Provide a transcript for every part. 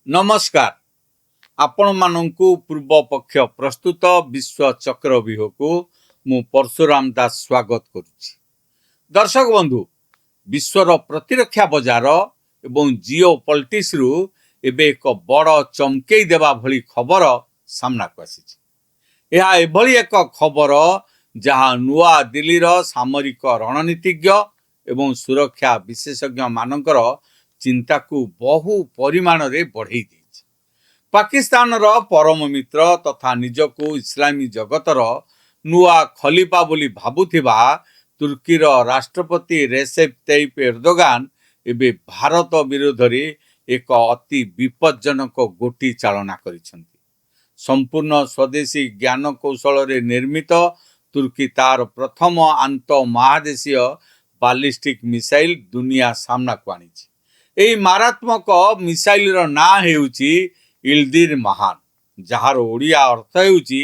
नमस्कार आपण मानंकु पूर्व पक्ष प्रस्तुत विश्व चक्रव्यूह को मु परशुराम दास स्वागत करुच्ची। दर्शक बंधु विश्वर प्रतिरक्षा बजार एवं जिओ पॉलिटिक्स रु एबे एक बड़ चमकई देवा भली खबर सामना को आसी। यह एभली एक खबर जहाँ नुआ दिल्लीर सामरिक रणनीतिज्ञ एवं सुरक्षा विशेषज्ञ मानकर चिंता को बहु परिमाण रे बढ़ई दी। पाकिस्तान रो परम मित्र तथा निजको इस्लामी जगतर नुआ खलीफा बोली भाबुथिबा तुर्कीर राष्ट्रपति रेसेप तय्यिप एर्दोगान एबे भारत विरोध रे एक अति विपज्जनक गोटी चालना करिसेंती। संपूर्ण स्वदेशी ज्ञान कौशल रे निर्मित तुर्की तार प्रथम आंत महादेशीय बालिस्टिक मिसाइल दुनिया सामना को आनिछि। एही मारात्मक मिसाइल रो ना हेउची इल्दिर महान, जार ओडिया अर्थ हेउची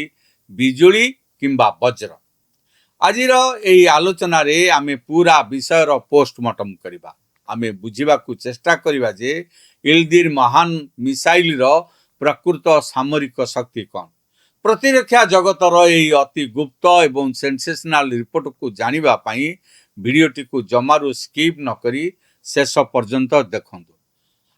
बिजुली किंबा वज्र। आजिर एही आलोचना रे आमे पूरा विषय रो पोस्टमार्टम करिबा। आमे बुझिबा को चेष्टा करिबा जे इल्दिर महान मिसाइल रो प्रकृत सामरिक शक्ति कौन। प्रतिरक्षा जगतर एही अति गुप्त एवं सेंसेशनल रिपोर्ट को जानिबा पई वीडियोटी को जमारू स्किप न करी शेष पर्यंत देखंतु।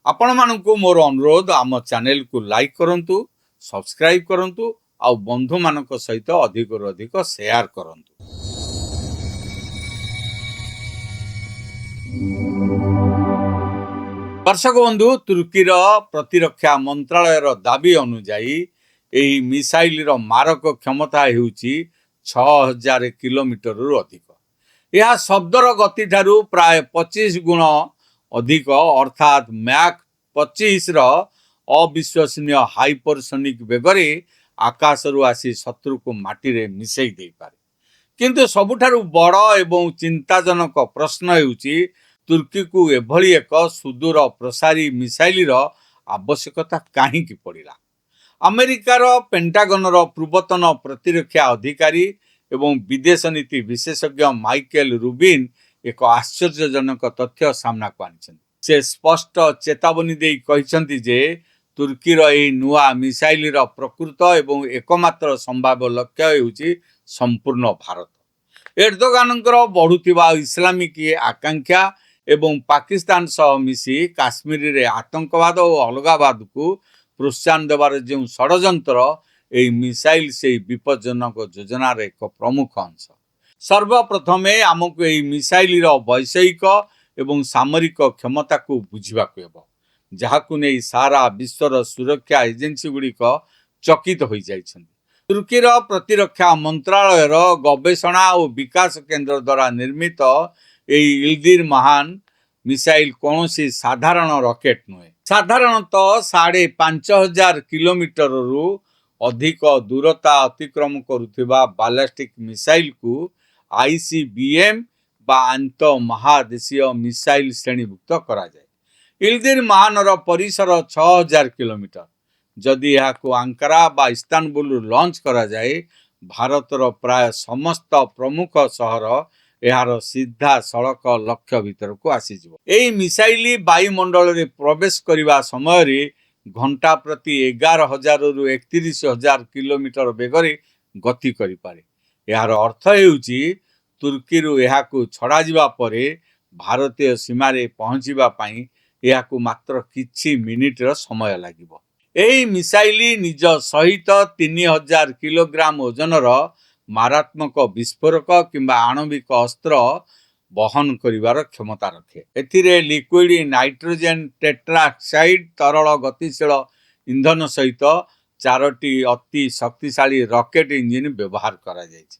आपण मानकु मोर अनुरोध आम चैनल को लाइक करंतु, सब्सक्राइब करंतु आउ बंधु मानक सहित अधिक रु अधिक शेयर करंतु। दर्शक बंधु तुर्कीर प्रतिरक्षा मंत्रालय दाबी अनुजाई एही मिसाइल रो मारक क्षमता हेउची 6000 किलोमीटर रु अधिक। यह शब्दर गति ठारू प्राय 25 गुण अधिक अर्थात मैक 25 रो अविश्वसनीय हाइपरसोनिक बेगरे आकाश रु आसी शत्रु को माटी रे मिसई दे पारे। किंतु सबुठारू बड़ एवं चिंताजनक प्रश्न हेउची तुर्की को एभली एक सुदूर प्रसारी मिसाइल रो आवश्यकता काहे की पड़िला। अमेरिकार पेंटागन रो पूर्वतन प्रतिरक्षा अधिकारी एवं विदेश नीति विशेषज्ञ माइकेल रूबिन एक आश्चर्यजनक तथ्य सामना को आनिछन। से स्पष्ट चेतावनी देई कहिसंती जे तुर्कीर एही नुआ मिसाइल रो प्रकृत एवं एकमात्र संभाव्य लक्ष्य हेउची संपूर्ण भारत। एर्दोगानकर बढ़ुथिबा इस्लामिक आकांक्षा एवं पाकिस्तान सह मिसी काश्मीर रे आतंकवाद और अलगावाद को प्रोत्साहन देवार जो षड्यंत्र एही मिसाइल से विपज्जनक योजनार एक प्रमुख अंश। सर्वप्रथमे आमको एही मिसाइल वैषयिक एवं सामरिक क्षमता को बुझा जहाकु नहीं सारा विश्वर सुरक्षा एजेंसी गुड़िक चकित हो जाइछन्ति। तुर्कीर प्रतिरक्षा मंत्रालय गवेषणा और विकास केंद्र द्वारा निर्मित एही इल्दिर महान मिसाइल कौनसी साधारण रॉकेट नुहे। साधारणतः 5500 किलोमीटर रु अधिक दूरता अतिक्रम करुथिबा बालिस्टिक मिसाइल को आईसीबीएम बा आंत महादेशीय मिसाइल श्रेणीभुक्त करा जाए। इल्दिर महानर परिसर 6000 किलोमीटर। जदि यह को आंकारा बा इस्तानबुल लॉन्च करा जाए भारतर प्राय समस्त प्रमुख सहर यार सीधा सड़क लक्ष्य भीतर को आसीजिवो। एही मिसाइल वायुमंडल रे प्रवेश करिबा समय रे घंटा प्रति 11,000 रु 31,000 किलोमीटर बेगरे गति करि पारे। यार अर्थ हेउची तुर्की रु एहाकु छड़ा जिबा परे भारतीय सीमा रे पहुंचीबा पई एहाकु मात्र किछि मिनिट रो समय लागिबो। एही मिसाइल निज सहित 3000 किलोग्राम ओजनर मारात्मक विस्फोरक किंबा आणविक अस्त्र बहन करिवार क्षमता रखे। एथिरे लिक्विड नाइट्रोजन टेट्राक्साइड तरल गतिशील इंधन सहित 4टी अति शक्तिशाली रॉकेट इंजिन व्यवहार करा जायछि,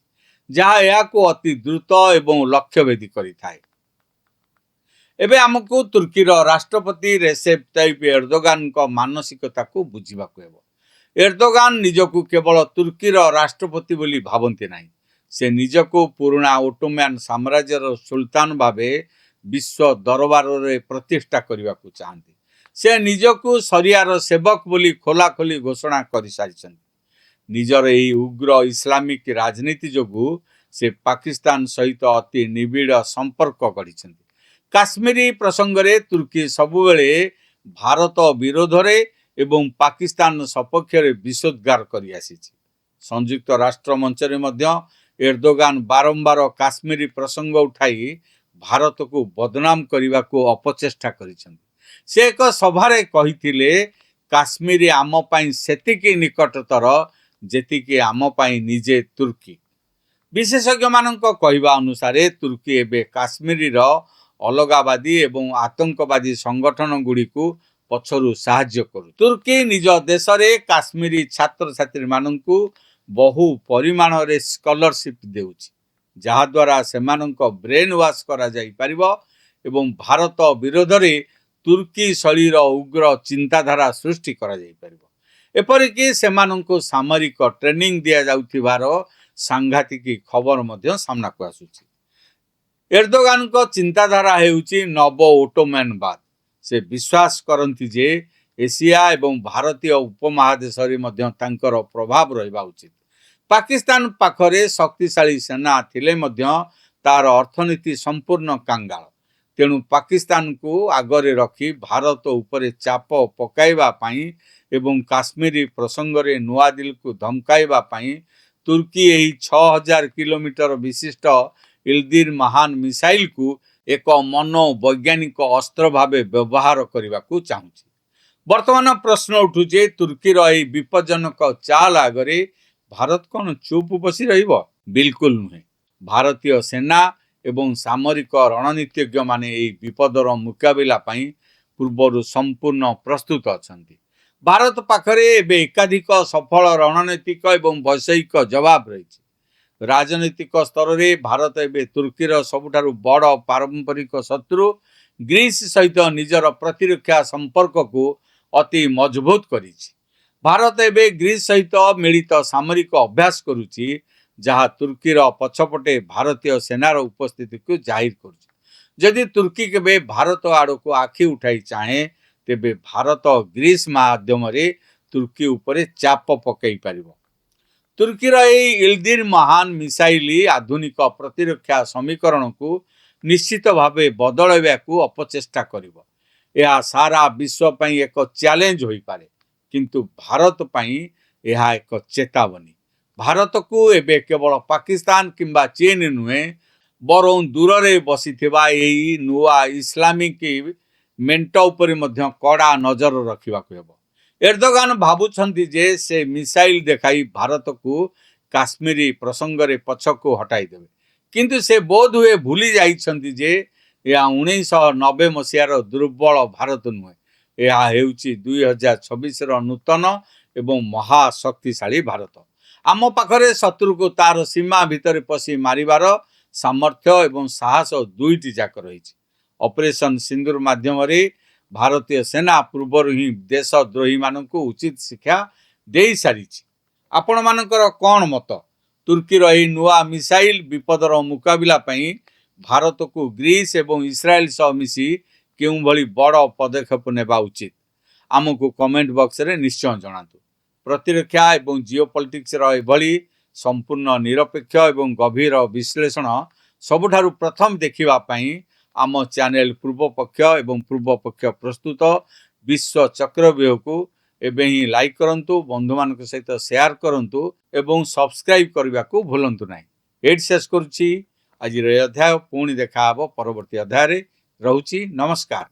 जहाँ याको अति द्रुत एवं लक्ष्यभेदी करिथाय। एबे हमकु तुर्कीर राष्ट्रपति रेसेप तय्यिप एर्दोगान को मानसिकता को बुझिबा को हेबो। एर्दोगान निजको केवल तुर्कीर राष्ट्रपति बोली भावंती नहीं, से निजको पुराना ओटोमान साम्राज्यर सुल्तान भावे विश्व दरबार रे प्रतिष्ठा करने को चाहती। से निजको शरियार सेवक बोली खोला खोली घोषणा कर सारी। निजर यही उग्र इस्लामिक राजनीति जोगु से पाकिस्तान सहित अति निबिड़ संपर्क गढ़ी। काश्मीरी प्रसंग रे तुर्की सबुबेले भारत विरोध रे ଏବଂ ପାକିସ୍ତାନ ସପକ୍ଷରେ ବିଷୋଦ୍ଗାର କରି ଆସିଛି। ସଂଯୁକ୍ତ ରାଷ୍ଟ୍ର ମଞ୍ଚରେ ମଧ୍ୟ ଏର୍ଦୋଗାନ ବାରମ୍ବାର କାଶ୍ମୀରୀ ପ୍ରସଙ୍ଗ ଉଠାଇ ଭାରତକୁ ବଦନାମ କରିବାକୁ ଅପଚେଷ୍ଟା କରିଛନ୍ତି। ସେ ଏକ ସଭାରେ କହିଥିଲେ, କାଶ୍ମୀର ଆମ ପାଇଁ ସେତିକି ନିକଟତର ଯେତିକି ଆମ ପାଇଁ ନିଜେ ତୁର୍କୀ। ବିଶେଷଜ୍ଞମାନଙ୍କ କହିବା ଅନୁସାରେ ତୁର୍କୀ ଏବେ କାଶ୍ମୀରର ଅଲଗାବାଦୀ ଏବଂ ଆତଙ୍କବାଦୀ ସଂଗଠନଗୁଡ଼ିକୁ ପଛରୁ ସାହାଯ୍ୟ କରୁ। ତୁର୍କୀ ନିଜ ଦେଶରେ କାଶ୍ମୀରୀ ଛାତ୍ରଛାତ୍ରୀମାନଙ୍କୁ ବହୁ ପରିମାଣରେ ସ୍କଲରସିପ୍ ଦେଉଛି, ଯାହାଦ୍ୱାରା ସେମାନଙ୍କ ବ୍ରେନ୍ ୱାଶ୍ କରାଯାଇପାରିବ ଏବଂ ଭାରତ ବିରୋଧରେ ତୁର୍କୀ ଶୈଳୀର ଉଗ୍ର ଚିନ୍ତାଧାରା ସୃଷ୍ଟି କରାଯାଇପାରିବ। ଏପରିକି ସେମାନଙ୍କୁ ସାମରିକ ଟ୍ରେନିଂ ଦିଆଯାଉଥିବାର ସାଂଘାତିକ ଖବର ମଧ୍ୟ ସାମ୍ନାକୁ ଆସୁଛି। ଏର୍ଦୋଗାନଙ୍କ ଚିନ୍ତାଧାରା ହେଉଛି ନବ ଓଟୋମାନବାଦ। ସେ ବିଶ୍ୱାସ କରନ୍ତି ଯେ ଏସିଆ ଏବଂ ଭାରତୀୟ ଉପମହାଦେଶରେ ମଧ୍ୟ ତାଙ୍କର ପ୍ରଭାବ ରହିବା ଉଚିତ। ପାକିସ୍ତାନ ପାଖରେ ଶକ୍ତିଶାଳୀ ସେନା ଥିଲେ ମଧ୍ୟ ତାର ଅର୍ଥନୀତି ସମ୍ପୂର୍ଣ୍ଣ କାଙ୍ଗାଳ। ତେଣୁ ପାକିସ୍ତାନକୁ ଆଗରେ ରଖି ଭାରତ ଉପରେ ଚାପ ପକାଇବା ପାଇଁ ଏବଂ କାଶ୍ମୀରୀ ପ୍ରସଙ୍ଗରେ ନୂଆଦିଲ୍ଲୀକୁ ଧମକାଇବା ପାଇଁ ତୁର୍କୀ ଏହି 6000 କିଲୋମିଟର ବିଶିଷ୍ଟ ଇଲଦିର ମହାନ ମିସାଇଲକୁ ଏକ ମନୋବୈଜ୍ଞାନିକ ଅସ୍ତ୍ର ଭାବେ ବ୍ୟବହାର କରିବାକୁ ଚାହୁଁଛି। ବର୍ତ୍ତମାନ ପ୍ରଶ୍ନ ଉଠୁଛି, ତୁର୍କୀର ଏହି ବିପଜ୍ଜନକ ଚାଲ ଆଗରେ ଭାରତ କ'ଣ ଚୁପ୍ ବସି ରହିବ? ବିଲକୁଲ ନୁହେଁ। ଭାରତୀୟ ସେନା ଏବଂ ସାମରିକ ରଣନୀତିଜ୍ଞମାନେ ଏହି ବିପଦର ମୁକାବିଲା ପାଇଁ ପୂର୍ବରୁ ସମ୍ପୂର୍ଣ୍ଣ ପ୍ରସ୍ତୁତ ଅଛନ୍ତି। ଭାରତ ପାଖରେ ଏବେ ଏକାଧିକ ସଫଳ ରଣନୈତିକ ଏବଂ ବୈଷୟିକ ଜବାବ ରହିଛି। ରାଜନୈତିକ ସ୍ତରରେ ଭାରତ ଏବେ ତୁର୍କୀର ସବୁଠାରୁ ବଡ଼ ପାରମ୍ପରିକ ଶତ୍ରୁ ଗ୍ରୀସ୍ ସହିତ ନିଜର ପ୍ରତିରକ୍ଷା ସମ୍ପର୍କକୁ ଅତି ମଜବୁତ କରିଛି। ଭାରତ ଏବେ ଗ୍ରୀସ୍ ସହିତ ମିଳିତ ସାମରିକ ଅଭ୍ୟାସ କରୁଛି, ଯାହା ତୁର୍କୀର ପଛପଟେ ଭାରତୀୟ ସେନାର ଉପସ୍ଥିତିକୁ ଜାହିର କରୁଛି। ଯଦି ତୁର୍କୀ କେବେ ଭାରତ ଆଡ଼କୁ ଆଖି ଉଠାଇ ଚାହେଁ, ତେବେ ଭାରତ ଗ୍ରୀସ୍ ମାଧ୍ୟମରେ ତୁର୍କୀ ଉପରେ ଚାପ ପକାଇ ପାରିବ। ତୁର୍କୀର ଏହି ଇଲଦିର ମହାନ ମିସାଇଲ ଆଧୁନିକ ପ୍ରତିରକ୍ଷା ସମୀକରଣକୁ ନିଶ୍ଚିତ ଭାବେ ବଦଳାଇବାକୁ ଅପଚେଷ୍ଟା କରିବ। ଏହା ସାରା ବିଶ୍ୱ ପାଇଁ ଏକ ଚ୍ୟାଲେଞ୍ଜ ହୋଇପାରେ, କିନ୍ତୁ ଭାରତ ପାଇଁ ଏହା ଏକ ଚେତାବନୀ। ଭାରତକୁ ଏବେ କେବଳ ପାକିସ୍ତାନ କିମ୍ବା ଚୀନ ନୁହେଁ, ବରଂ ଦୂରରେ ବସିଥିବା ଏହି ନୂଆ ଇସଲାମିକ ମେଣ୍ଟ ଉପରେ ମଧ୍ୟ କଡ଼ା ନଜର ରଖିବାକୁ ହେବ। ଏର୍ଦୋଗାନ ଭାବୁଛନ୍ତି ଯେ ସେ ମିସାଇଲ ଦେଖାଇ ଭାରତକୁ କାଶ୍ମୀରୀ ପ୍ରସଙ୍ଗରେ ପଛକୁ ହଟାଇଦେବେ, କିନ୍ତୁ ସେ ବୋଧହୁଏ ଭୁଲି ଯାଇଛନ୍ତି ଯେ ଏହା 1990 ମସିହାର ଦୁର୍ବଳ ଭାରତ ନୁହେଁ, ଏହା ହେଉଛି 2026ର ନୂତନ ଏବଂ ମହାଶକ୍ତିଶାଳୀ ଭାରତ। ଆମ ପାଖରେ ଶତ୍ରୁକୁ ତାର ସୀମା ଭିତରେ ପଶି ମାରିବାର ସାମର୍ଥ୍ୟ ଏବଂ ସାହସ ଦୁଇଟି ଯାକ ରହିଛି। ଅପରେସନ ସିନ୍ଦୁର ମାଧ୍ୟମରେ ଭାରତୀୟ ସେନା ପୂର୍ବରୁ ହିଁ ଦେଶଦ୍ରୋହୀମାନଙ୍କୁ ଉଚିତ ଶିକ୍ଷା ଦେଇସାରିଛି। ଆପଣମାନଙ୍କର କ'ଣ ମତ? ତୁର୍କୀର ଏହି ନୂଆ ମିସାଇଲ ବିପଦର ମୁକାବିଲା ପାଇଁ ଭାରତକୁ ଗ୍ରୀସ୍ ଏବଂ ଇସ୍ରାଏଲ ସହ ମିଶି କେଉଁଭଳି ବଡ଼ ପଦକ୍ଷେପ ନେବା ଉଚିତ? ଆମକୁ କମେଣ୍ଟ ବକ୍ସରେ ନିଶ୍ଚୟ ଜଣାନ୍ତୁ। ପ୍ରତିରକ୍ଷା ଏବଂ ଜିଓପଲିଟିକ୍ସର ଏଭଳି ସମ୍ପୂର୍ଣ୍ଣ ନିରପେକ୍ଷ ଏବଂ ଗଭୀର ବିଶ୍ଳେଷଣ ସବୁଠାରୁ ପ୍ରଥମ ଦେଖିବା ପାଇଁ ଆମ ଚ୍ୟାନେଲ ପୂର୍ବପକ୍ଷ ଏବଂ ପୂର୍ବପକ୍ଷ ପ୍ରସ୍ତୁତ ବିଶ୍ୱ ଚକ୍ରବ୍ୟୂହକୁ ଏବେ ହିଁ ଲାଇକ୍ କରନ୍ତୁ, ବନ୍ଧୁମାନଙ୍କ ସହିତ ସେୟାର କରନ୍ତୁ ଏବଂ ସବସ୍କ୍ରାଇବ୍ କରିବାକୁ ଭୁଲନ୍ତୁ ନାହିଁ। ଏଇଠି ଶେଷ କରୁଛି ଆଜିର ଏ ଅଧ୍ୟାୟ। ପୁଣି ଦେଖା ହେବ ପରବର୍ତ୍ତୀ ଅଧ୍ୟାୟରେ। ରହୁଛି, ନମସ୍କାର।